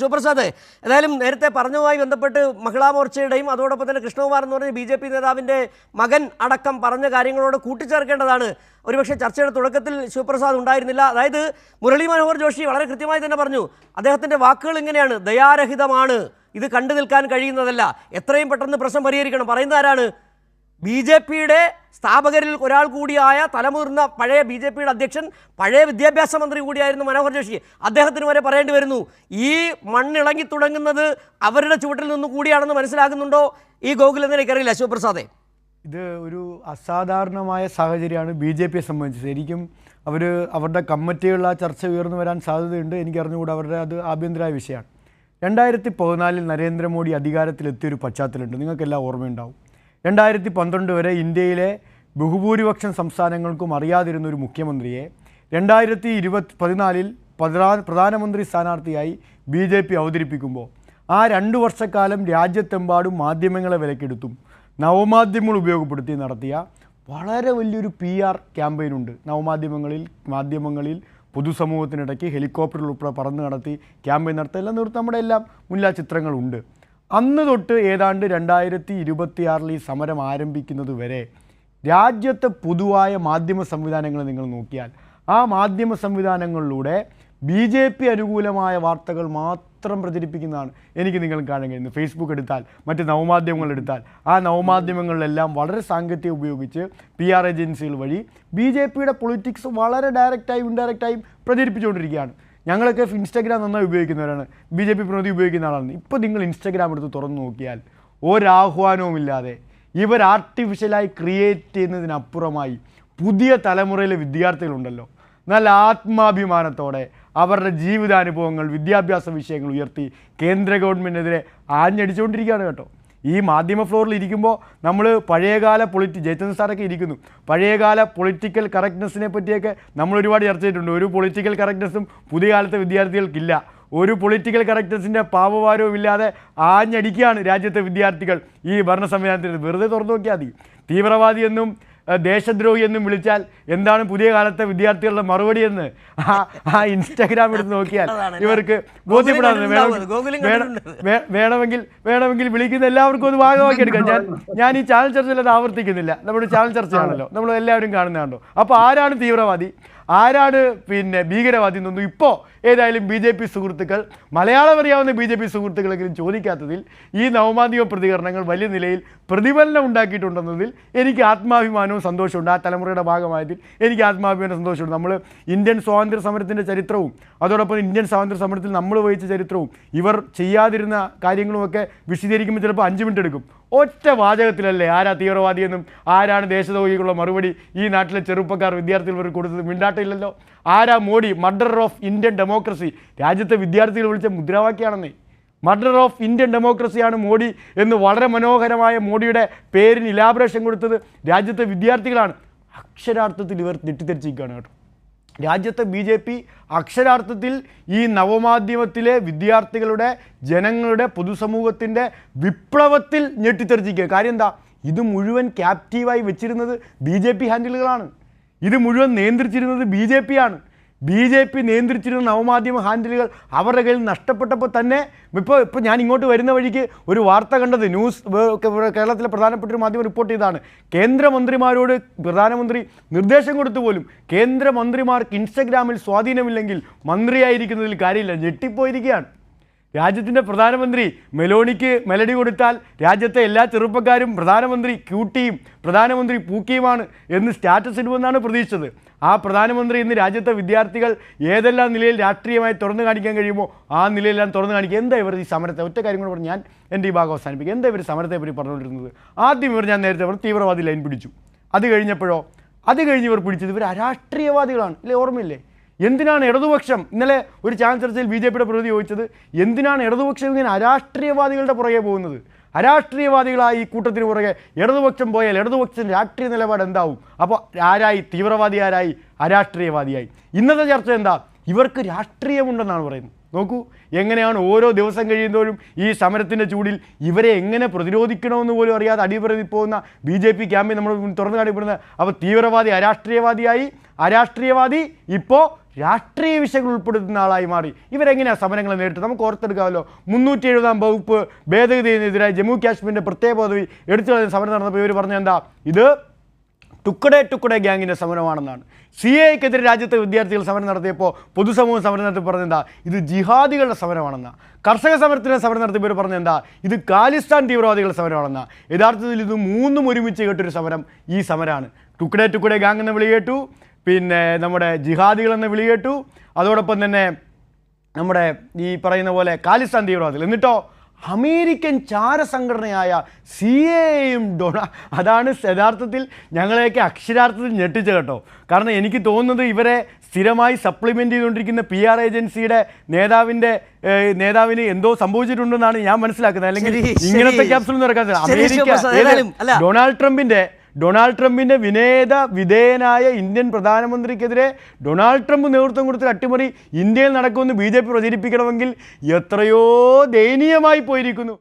ശിവപ്രസാദ്, ഏതായാലും നേരത്തെ പറഞ്ഞതുമായി ബന്ധപ്പെട്ട് മഹിളാ മോർച്ചയുടെയും അതോടൊപ്പം തന്നെ കൃഷ്ണകുമാർ എന്ന് പറഞ്ഞ BJP നേതാവിൻ്റെ മകൻ അടക്കം പറഞ്ഞ കാര്യങ്ങളോട് കൂട്ടിച്ചേർക്കേണ്ടതാണ്. ഒരുപക്ഷെ ചർച്ചയുടെ തുടക്കത്തിൽ ശിവപ്രസാദ് ഉണ്ടായിരുന്നില്ല. അതായത് മുരളി മനോഹർ ജോഷി വളരെ കൃത്യമായി തന്നെ പറഞ്ഞു, അദ്ദേഹത്തിൻ്റെ വാക്കുകൾ ഇങ്ങനെയാണ്: ദയാരഹിതമാണ്, ഇത് കണ്ടു നിൽക്കാൻ കഴിയുന്നതല്ല, എത്രയും പെട്ടെന്ന് പ്രശ്നം പരിഹരിക്കണം. പറയുന്ന ആരാണ്? BJPയുടെ സ്ഥാപകരിൽ ഒരാൾ കൂടിയായ തലമുതിർന്ന പഴയ BJPയുടെ അധ്യക്ഷൻ, പഴയ വിദ്യാഭ്യാസ മന്ത്രി കൂടിയായിരുന്നു മനോഹർ ജോഷി. അദ്ദേഹത്തിന് വരെ പറയേണ്ടി വരുന്നു, ഈ മണ്ണിളങ്ങി തുടങ്ങുന്നത് അവരുടെ ചുവട്ടിൽ നിന്ന് കൂടിയാണെന്ന് മനസ്സിലാകുന്നുണ്ടോ ഈ ഗോകുൽ എന്ന് എനിക്കറിയില്ല. ശിവപ്രസാദേ, ഇത് ഒരു അസാധാരണമായ സാഹചര്യമാണ് BJPയെ സംബന്ധിച്ച്. ശരിക്കും അവരുടെ കമ്മിറ്റികളിൽ ആ ചർച്ച ഉയർന്നു വരാൻ സാധ്യതയുണ്ട്. എനിക്കറിഞ്ഞുകൂടെ, അവരുടെ അത് ആഭ്യന്തര വിഷയമാണ്. 2014 നരേന്ദ്രമോദി അധികാരത്തിലെത്തിയൊരു പശ്ചാത്തലമുണ്ട്, നിങ്ങൾക്കെല്ലാം ഓർമ്മയുണ്ടാവും. 2012 വരെ ഇന്ത്യയിലെ ബഹുഭൂരിപക്ഷം സംസ്ഥാനങ്ങൾക്കും അറിയാതിരുന്നൊരു മുഖ്യമന്ത്രിയെ 2014 പ്രധാനമന്ത്രി സ്ഥാനാർത്ഥിയായി BJP അവതരിപ്പിക്കുമ്പോൾ ആ 2 വർഷക്കാലം രാജ്യത്തെമ്പാടും മാധ്യമങ്ങളെ വിലക്കെടുത്തും നവമാധ്യമങ്ങൾ ഉപയോഗപ്പെടുത്തി നടത്തിയ വളരെ വലിയൊരു PR ക്യാമ്പയിനുണ്ട്. മാധ്യമങ്ങളിൽ പൊതുസമൂഹത്തിനിടയ്ക്ക് ഹെലികോപ്റ്ററിൽ ഉൾപ്പെടെ പറന്ന് നടത്തി ക്യാമ്പയിൻ നടത്തിയെല്ലാം നമ്മുടെ എല്ലാം മുന്നിൽ ചിത്രങ്ങളുണ്ട്. അന്ന് തൊട്ട് ഏതാണ്ട് 2026 ഈ സമരം ആരംഭിക്കുന്നത് വരെ രാജ്യത്തെ പൊതുവായ മാധ്യമ സംവിധാനങ്ങൾ നിങ്ങൾ നോക്കിയാൽ ആ മാധ്യമ സംവിധാനങ്ങളിലൂടെ BJP അനുകൂലമായ വാർത്തകൾ മാത്രം പ്രചരിപ്പിക്കുന്നതാണ് എനിക്ക് നിങ്ങൾ കാണാൻ കഴിയുന്നത്. ഫേസ്ബുക്ക് എടുത്താൽ, മറ്റ് നവമാധ്യമങ്ങൾ എടുത്താൽ, ആ നവമാധ്യമങ്ങളിലെല്ലാം വളരെ സാങ്കേതികം ഉപയോഗിച്ച് PR ഏജൻസികൾ വഴി BJPയുടെ പൊളിറ്റിക്സ് വളരെ ഡയറക്റ്റായും ഇൻഡയറക്റ്റായും പ്രചരിപ്പിച്ചുകൊണ്ടിരിക്കുകയാണ്. ഞങ്ങളൊക്കെ ഇൻസ്റ്റാഗ്രാം നന്നായി ഉപയോഗിക്കുന്നവരാണ്, BJP പ്രതിനിധി ഉപയോഗിക്കുന്ന ആളാണ്. ഇപ്പോൾ നിങ്ങൾ ഇൻസ്റ്റാഗ്രാം എടുത്ത് തുറന്നു നോക്കിയാൽ ഒരാഹ്വാനവുമില്ലാതെ ഇവർ ആർട്ടിഫിഷ്യലായി ക്രിയേറ്റ് ചെയ്യുന്നതിനപ്പുറമായി പുതിയ തലമുറയിലെ വിദ്യാർത്ഥികളുണ്ടല്ലോ, നല്ല ആത്മാഭിമാനത്തോടെ അവരുടെ ജീവിതാനുഭവങ്ങൾ, വിദ്യാഭ്യാസ വിഷയങ്ങൾ ഉയർത്തി കേന്ദ്ര ഗവൺമെൻറ്റിനെതിരെ ആഞ്ഞടിച്ചുകൊണ്ടിരിക്കുകയാണ് കേട്ടോ. ഈ മാധ്യമ ഫ്ലോറിൽ ഇരിക്കുമ്പോൾ നമ്മൾ പഴയകാല ജയചന്ദ്രൻ സാറൊക്കെ ഇരിക്കുന്നു, പഴയകാല പൊളിറ്റിക്കൽ കറക്റ്റ്നെസ്സിനെ പറ്റിയൊക്കെ നമ്മൾ ഒരുപാട് ചർച്ച ചെയ്തിട്ടുണ്ട്. ഒരു പൊളിറ്റിക്കൽ കറക്റ്റ്നെസ്സും പുതിയ കാലത്തെ വിദ്യാർത്ഥികൾക്കില്ല. ഒരു പൊളിറ്റിക്കൽ കറക്റ്റ്നെസ്സിൻ്റെ പാപഭാരവും ഇല്ലാതെ ആഞ്ഞടിക്കുകയാണ് രാജ്യത്തെ വിദ്യാർത്ഥികൾ ഈ ഭരണ സംവിധാനത്തിന്. വെറുതെ തുറന്നു നോക്കിയാൽ മതി. തീവ്രവാദിയെന്നും ദേശദ്രോഹി എന്നും വിളിച്ചാൽ എന്താണ് പുതിയ കാലത്തെ വിദ്യാർത്ഥികളുടെ മറുപടി എന്ന് ആ ഇൻസ്റ്റാഗ്രാം എടുത്ത് നോക്കിയാൽ ഇവർക്ക് ബോധ്യപ്പെടാറുണ്ട്. വേണമെങ്കിൽ വിളിക്കുന്ന എല്ലാവർക്കും അത് ഭാഗമാക്കി എടുക്കാം. ഞാൻ ഈ ചാനൽ ചർച്ചയിൽ അത് ആവർത്തിക്കുന്നില്ല, നമ്മുടെ ചാനൽ ചർച്ചയാണല്ലോ, നമ്മൾ എല്ലാവരും കാണുന്നതാണല്ലോ. അപ്പോൾ ആരാണ് തീവ്രവാദി, ആരാണ് ഭീകരവാദി എന്നൊന്നും ഇപ്പോൾ ഏതായാലും BJP സുഹൃത്തുക്കൾ, മലയാളം അറിയാവുന്ന BJP സുഹൃത്തുക്കളെങ്കിലും ചോദിക്കാത്തതിൽ ഈ നവമാധ്യമ പ്രതികരണങ്ങൾ വലിയ നിലയിൽ പ്രതിഫലനം ഉണ്ടാക്കിയിട്ടുണ്ടെന്നതിൽ എനിക്ക് ആത്മാഭിമാനവും സന്തോഷമുണ്ട്. ആ തലമുറയുടെ ഭാഗമായതിൽ എനിക്ക് ആത്മാഭിമാനം സന്തോഷമുണ്ട്. നമ്മൾ ഇന്ത്യൻ സ്വാതന്ത്ര്യ സമരത്തിൻ്റെ ചരിത്രവും അതോടൊപ്പം ഇന്ത്യൻ സ്വാതന്ത്ര്യ സമരത്തിൽ നമ്മൾ വഹിച്ച ചരിത്രവും ഇവർ ചെയ്യാതിരുന്ന കാര്യങ്ങളുമൊക്കെ വിശദീകരിക്കുമ്പോൾ ചിലപ്പോൾ 5 മിനിറ്റ് എടുക്കും. ഒറ്റ വാചകത്തിലല്ലേ ആരാ തീവ്രവാദിയെന്നും ആരാണ് ദേശദ്രോഹികളുള്ള മറുപടി ഈ നാട്ടിലെ ചെറുപ്പക്കാർ വിദ്യാർത്ഥികൾ ഇവർ കൊടുത്തത്? മിണ്ടാട്ടില്ലല്ലോ. ആരാ Modi? Murder of Indian democracy രാജ്യത്തെ വിദ്യാർത്ഥികൾ വിളിച്ച മുദ്രാവാക്യാണെന്നേ. മർഡർ ഓഫ് ഇന്ത്യൻ ഡെമോക്രസിയാണ് മോഡി എന്ന് വളരെ മനോഹരമായ മോഡിയുടെ പേരിന് ഇലാബറേഷൻ കൊടുത്തത് രാജ്യത്തെ വിദ്യാർത്ഥികളാണ്. അക്ഷരാർത്ഥത്തിൽ ഇവർ തെറ്റിദ്ധരിച്ചിരിക്കുകയാണ് കേട്ടോ. രാജ്യത്തെ BJP അക്ഷരാർത്ഥത്തിൽ ഈ നവമാധ്യമത്തിലെ വിദ്യാർത്ഥികളുടെ, ജനങ്ങളുടെ, പൊതുസമൂഹത്തിൻ്റെ വിപ്ലവത്തിൽ ഞെട്ടിത്തെറിച്ചിരിക്കുക. കാര്യം എന്താ? ഇത് മുഴുവൻ ക്യാപ്റ്റീവായി വെച്ചിരുന്നത് BJP ഹാൻഡിലുകളാണ്. ഇത് മുഴുവൻ നിയന്ത്രിച്ചിരുന്നത് BJP ആണ്. BJP നിയന്ത്രിച്ചിരുന്ന നവമാധ്യമ ഹാൻഡിലുകൾ അവരുടെ കയ്യിൽ നഷ്ടപ്പെട്ടപ്പോൾ തന്നെ ഇപ്പോൾ ഞാൻ ഇങ്ങോട്ട് വരുന്ന വഴിക്ക് ഒരു വാർത്ത കണ്ടത്, കേരളത്തിലെ പ്രധാനപ്പെട്ട ഒരു മാധ്യമം റിപ്പോർട്ട് ചെയ്തതാണ്. കേന്ദ്രമന്ത്രിമാരോട് പ്രധാനമന്ത്രി നിർദ്ദേശം കൊടുത്തു പോലും കേന്ദ്രമന്ത്രിമാർക്ക് ഇൻസ്റ്റഗ്രാമിൽ സ്വാധീനമില്ലെങ്കിൽ മന്ത്രിയായിരിക്കുന്നതിൽ കാര്യമില്ല. ഞെട്ടിപ്പോയിരിക്കുകയാണ്. രാജ്യത്തിൻ്റെ പ്രധാനമന്ത്രി മെലോണിക്ക് മെലഡി കൊടുത്താൽ രാജ്യത്തെ എല്ലാ ചെറുപ്പക്കാരും പ്രധാനമന്ത്രി ക്യൂട്ടിയും പ്രധാനമന്ത്രി പൂക്കിയുമാണ് എന്ന് സ്റ്റാറ്റസ് ഇടുമെന്നാണ് പ്രതീക്ഷിച്ചത്. ആ പ്രധാനമന്ത്രി ഇന്ന് രാജ്യത്തെ വിദ്യാർത്ഥികൾ ഏതെല്ലാം നിലയിൽ രാഷ്ട്രീയമായി തുറന്നു കാണിക്കാൻ കഴിയുമോ ആ നിലയിലെല്ലാം തുറന്നു കാണിക്കുക. എന്താ ഇവർ ഈ സമരത്തെ, ഒറ്റ കാര്യം കൂടെ പറഞ്ഞ് ഞാൻ എൻ്റെ ഈ ഭാഗം അവസാനിപ്പിക്കുക. എന്താ ഇവർ സമരത്തെപ്പറ്റി പറഞ്ഞുകൊണ്ടിരുന്നത്? ആദ്യം ഞാൻ നേരത്തെ പറഞ്ഞു തീവ്രവാദി ലൈൻ പിടിച്ചു. അത് കഴിഞ്ഞ് ഇവർ പിടിച്ചത് ഇവർ അരാഷ്ട്രീയവാദികളാണ്. ഇല്ലേ? ഓർമ്മയില്ലേ? എന്തിനാണ് ഇടതുപക്ഷം, ഇന്നലെ ഒരു ചാനൽ ചർച്ചയിൽ BJPയുടെ പ്രതിനിധി ചോദിച്ചത്, എന്തിനാണ് ഇടതുപക്ഷം ഇങ്ങനെ അരാഷ്ട്രീയവാദികളുടെ പുറകെ പോകുന്നത്? അരാഷ്ട്രീയവാദികളായി ഈ കൂട്ടത്തിന് പുറകെ ഇടതുപക്ഷം പോയാൽ ഇടതുപക്ഷത്തിൻ്റെ രാഷ്ട്രീയ നിലപാട് എന്താവും? അപ്പോൾ ആരായി തീവ്രവാദി, ആരായി അരാഷ്ട്രീയവാദിയായി? ഇന്നത്തെ ചർച്ച എന്താ? ഇവർക്ക് രാഷ്ട്രീയമുണ്ടെന്നാണ് പറയുന്നത്. നോക്കൂ എങ്ങനെയാണ് ഓരോ ദിവസം കഴിയുമ്പോഴും ഈ സമരത്തിൻ്റെ ചൂടിൽ ഇവരെ എങ്ങനെ പ്രതിരോധിക്കണമെന്ന് പോലും അറിയാതെ അടിപൊളി പോകുന്ന BJP ക്യാമ്പയിൻ നമ്മൾ തുറന്നു കാണിക്കപ്പെടുന്നത്. അപ്പോൾ തീവ്രവാദി അരാഷ്ട്രീയവാദിയായി, അരാഷ്ട്രീയവാദി ഇപ്പോൾ രാഷ്ട്രീയ വിഷയങ്ങൾ ഉൾപ്പെടുത്തുന്ന ആളായി മാറി. ഇവരെങ്ങനെയാണ് സമരങ്ങൾ നേരിട്ട് നമുക്ക് ഓർത്തെടുക്കാമല്ലോ. 370 വകുപ്പ് ഭേദഗതിയെതിരായി ജമ്മു കാശ്മീരിൻ്റെ പ്രത്യേക പദവി എടുത്തു കളയുന്ന സമരം നടന്നപ്പോൾ ഇവർ പറഞ്ഞ എന്താ, ഇത് ടുക്കഡേ ഗ്യാങ്ങിൻ്റെ സമരമാണെന്നാണ്. CAA-ക്കെതിരെ രാജ്യത്തെ വിദ്യാർത്ഥികൾ സമരം നടത്തിയപ്പോൾ പൊതുസമൂഹം സമരം നടത്തി പറഞ്ഞെന്താ, ഇത് ജിഹാദികളുടെ സമരമാണെന്നാണ്. കർഷക സമരത്തിന് സമരം നടത്തിയവർ പറഞ്ഞെന്താ, ഇത് ഖാലിസ്ഥാൻ തീവ്രവാദികളുടെ സമരമാണെന്നാണ്. യഥാർത്ഥത്തിൽ ഇത് മൂന്നും ഒരുമിച്ച് കേട്ടൊരു സമരം ഈ സമരമാണ്. ടുക്കഡേ ഗ്യാങ് എന്ന വിളി കേട്ടു, പിന്നെ നമ്മുടെ ജിഹാദികൾ എന്ന വിളി കേട്ടു, അതോടൊപ്പം തന്നെ നമ്മുടെ ഈ പറയുന്ന പോലെ ഖാലിസ്ഥാൻ തീവ്രവാദികൾ. എന്നിട്ടോ അമേരിക്കൻ ചാരസംഘടനയായ CAA-യും അതാണ് യഥാർത്ഥത്തിൽ ഞങ്ങളെയൊക്കെ അക്ഷരാർത്ഥത്തിൽ ഞെട്ടിച്ച കേട്ടോ. കാരണം എനിക്ക് തോന്നുന്നത് ഇവരെ സ്ഥിരമായി സപ്ലിമെൻ്റ് ചെയ്തുകൊണ്ടിരിക്കുന്ന PR ഏജൻസിയുടെ നേതാവിന് എന്തോ സംഭവിച്ചിട്ടുണ്ടെന്നാണ് ഞാൻ മനസ്സിലാക്കുന്നത്. അല്ലെങ്കിൽ ഇങ്ങനത്തെ ക്യാപ്സൂൾ നടക്കാൻ അമേരിക്ക ഡൊണാൾഡ് ട്രംപിൻ്റെ വിധേയനായ ഇന്ത്യൻ പ്രധാനമന്ത്രിക്കെതിരെ ഡൊണാൾഡ് ട്രംപ് നേതൃത്വം കൊടുത്ത അട്ടിമറി ഇന്ത്യയിൽ നടക്കുമെന്ന് BJP പ്രചരിപ്പിക്കണമെങ്കിൽ എത്രയോ ദയനീയമായി പോയിരിക്കുന്നു.